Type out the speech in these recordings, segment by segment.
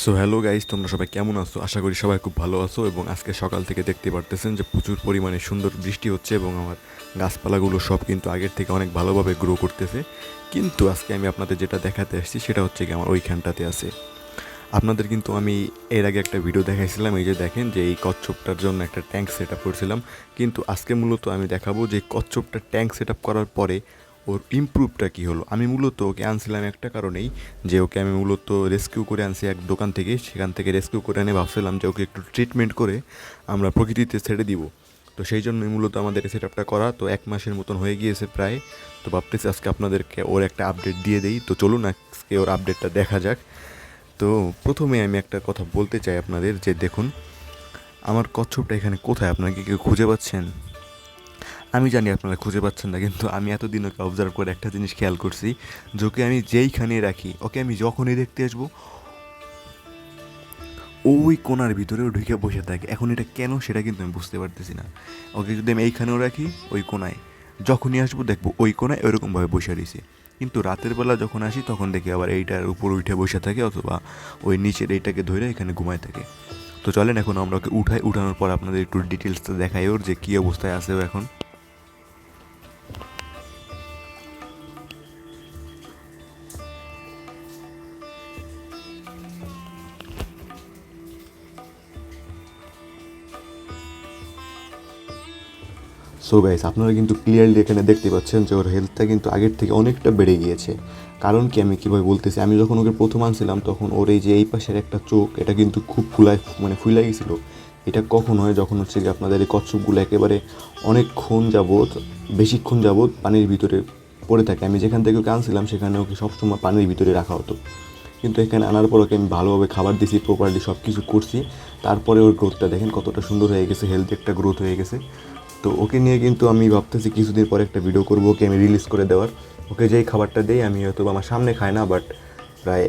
So hello guys, তোমরা সবাই কেমন আছো? আশা করি সবাই খুব ভালো আছো। এবং আজকে সকাল থেকে দেখতে পারতেছেন যে প্রচুর পরিমাণে সুন্দর বৃষ্টি হচ্ছে এবং আমার গাছপালাগুলো সব কিন্তু আগের থেকে অনেক ভালোভাবে গ্রো করতেছে। কিন্তু আজকে আমি আপনাদের যেটা দেখাতে আসছি সেটা হচ্ছে কি আমার ওইখানটাতে আছে। আপনাদের কিন্তু আমি এর আগে একটা ভিডিও দেখাইছিলাম, এই যে দেখেন যে এই কচ্ছপটার জন্য একটা ট্যাঙ্ক সেট আপ করছিলাম। কিন্তু আজকে মূলত আমি দেখাবো যে কচ্ছপটা ট্যাঙ্ক সেট আপ করার পরে ওর ইমপ্রুভটা কী হলো। আমি মূলত ওকে আনছিলাম একটা কারণেই, যে ওকে আমি মূলত রেস্কিউ করে আনছি এক দোকান থেকে। সেখান থেকে রেস্কিউ করে এনে ভাবছিলাম যে ওকে একটু ট্রিটমেন্ট করে আমরা প্রকৃতিতে ছেড়ে দিব। তো সেই জন্যই মূলত আমাদের সেট আপটা করা। তো 1 মাসের মতন হয়ে গিয়েছে প্রায়। তো ভাবতেছি আজকে আপনাদেরকে ওর একটা আপডেট দিয়ে দেই। তো চলুন আজকে ওর আপডেটটা দেখা যাক। তো প্রথমে আমি একটা কথা বলতে চাই আপনাদের, যে দেখুন আমার কচ্ছপটা এখানে কোথায়, আপনারা কি কেউ খুঁজে পাচ্ছেন? আমি জানি আপনারা খুঁজে পাচ্ছেন না, কিন্তু আমি এতদিন ওকে অবজার্ভ করে একটা জিনিস খেয়াল করছি, যে ওকে আমি যেইখানে রাখি, ওকে আমি যখনই দেখতে আসবো ওই কোণার ভিতরেও ঢুকে বসে থাকে। এখন এটা কেন সেটা কিন্তু আমি বুঝতে পারতেছি না। ওকে যদি আমি এইখানেও রাখি ওই কোণায়, যখনই আসবো দেখবো ওই কোণায় ওইরকমভাবে বসে রয়েছে। কিন্তু রাতের বেলা যখন আসি তখন দেখি আবার এইটার উপর উঠে বসে থাকে, অথবা ওই নিচের এইটাকে ধরে এখানে ঘুমায় থাকে। তো চলেন এখন আমরা ওকে উঠানোর পর আপনাদের একটু ডিটেলসটা দেখাই ওর যে কী অবস্থায় আছে ও এখন। সো গাইস, আপনারা কিন্তু ক্লিয়ারলি এখানে দেখতে পাচ্ছেন যে ওর হেলথটা কিন্তু আগের থেকে অনেকটা বেড়ে গিয়েছে। কারণ কি, আমি কীভাবে বলতেছি, আমি যখন ওকে প্রথম আনছিলাম তখন ওর এই যে এই পাশের একটা চোখ, এটা কিন্তু খুব ফুলাই গেছিলো। এটা কখন হয়, যখন হচ্ছে কি আপনাদের এই কচ্ছপগুলো একেবারে অনেকক্ষণ যাবৎ, বেশিক্ষণ যাবৎ পানির ভিতরে পড়ে থাকে। আমি যেখান থেকে ওকে আনছিলাম সেখানে ওকে সবসময় পানির ভিতরে রাখা হতো। কিন্তু এখানে আনার পর ওকে আমি ভালোভাবে খাবার দিয়েছি, প্রপারলি সব কিছু করছি। তারপরে ওর গ্রোথটা দেখেন কতটা সুন্দর হয়ে গেছে, হেলদি একটা গ্রোথ হয়ে গেছে। তো ওকে নিয়ে কিন্তু আমি ভাবতেছি কিছুদিন পরে একটা ভিডিও করবো, ওকে আমি রিলিজ করে দেওয়ার। ওকে যেই খাবারটা দেই, আমি হয়তো আমার সামনে খাই না, বাট প্রায়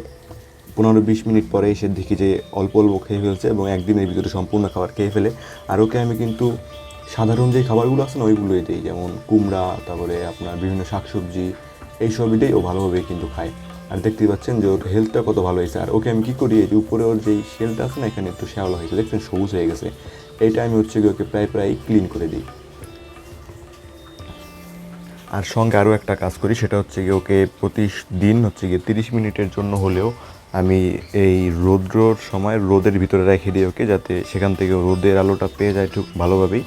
15-20 মিনিট পরে এসে দেখি যে অল্প অল্প খেয়ে ফেলছে এবং একদিনের ভিতরে সম্পূর্ণ খাবার খেয়ে ফেলে। আর ওকে আমি কিন্তু সাধারণ যেই খাবারগুলো আছে না ওইগুলোই দিই, যেমন কুমড়া, তারপরে আপনার বিভিন্ন শাকসবজি, এইসবইটাই ও ভালোভাবেই কিন্তু খায়। আর দেখতেই পাচ্ছেন যে ওর হেলথটা কত ভালো হয়েছে। আর ওকে আমি কী করি, এই যে উপরে ওর যেই শেলটা আছে না, এখানে একটু শ্যাওলা হয়েছে, দেখছেন সবুজ হয়ে গেছে। এইটা আমি হচ্ছে কি ওকে প্রায় প্রায় ক্লিন করে দিই। আর সঙ্গে আরও একটা কাজ করি, সেটা হচ্ছে গিয়ে ওকে প্রতিদিন হচ্ছে গিয়ে 30 মিনিটের জন্য হলেও আমি এই রৌদ্রর সময় রোদের ভিতরে রেখে দিই ওকে, যাতে সেখান থেকে রোদের আলোটা পেয়ে যায় ঠিক ভালোভাবেই।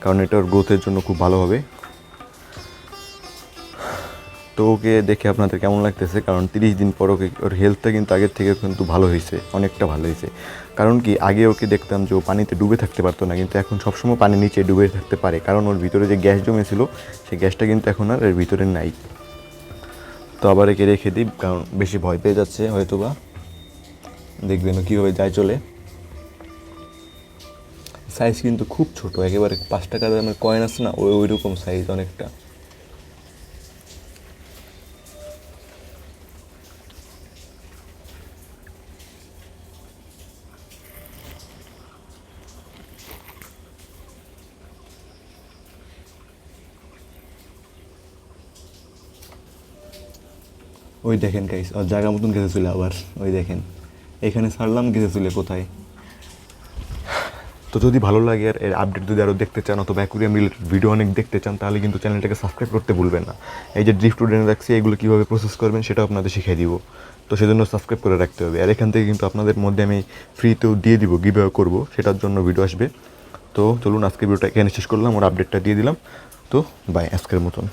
কারণ এটা ওর গ্রোথের জন্য খুব ভালো হবে। তো ওকে দেখে আপনাদের কেমন লাগতেছে? কারণ 30 দিন পর ওকে ওর হেলথটা কিন্তু আগের থেকে কিন্তু ভালো হয়েছে, অনেকটা ভালো হয়েছে। কারণ কি, আগে ওকে দেখতাম যে ও পানিতে ডুবে থাকতে পারতো না, কিন্তু এখন সবসময় পানির নিচে ডুবে থাকতে পারে। কারণ ওর ভিতরে যে গ্যাস জমেছিল সেই গ্যাসটা কিন্তু এখন আর এর ভিতরে নাই। তো আবার একে রেখে দিই, কারণ বেশি ভয় পেয়ে যাচ্ছে হয়তো বা, দেখবেন ও কীভাবে যায় চলে। সাইজ কিন্তু খুব ছোট, একেবারে 5 টাকা দামের কয়েন আছে না, ওই রকম সাইজ অনেকটা। ওই দেখেন গাইস, ওর জায়গা মতন গেছে চলে আবার। ওই দেখেন, এখানে ছাড়লাম, গেছে চলে কোথায়। তো যদি ভালো লাগে আর এর আপডেট যদি আরও দেখতে চান, অথবা অ্যাকুরিয়াম রিলেটেড ভিডিও অনেক দেখতে চান, তাহলে কিন্তু চ্যানেলটাকে সাবস্ক্রাইব করতে ভুলবেন না। এই যে ড্রিফট উডেনে রাখছি, এগুলো কীভাবে প্রসেস করবেন সেটাও আপনাদের শিখিয়ে দিব। তো সেজন্য সাবস্ক্রাইব করে রাখতে হবে। আর এখান থেকে কিন্তু আপনাদের মধ্যে আমি ফ্রিতেও দিয়ে দিব, গিভঅ্যাওয়ে করবো, সেটার জন্য ভিডিও আসবে। তো চলুন আজকে ভিডিওটা এখানে শেষ করলাম, ওর আপডেটটা দিয়ে দিলাম। তো বাই আজকের মতন।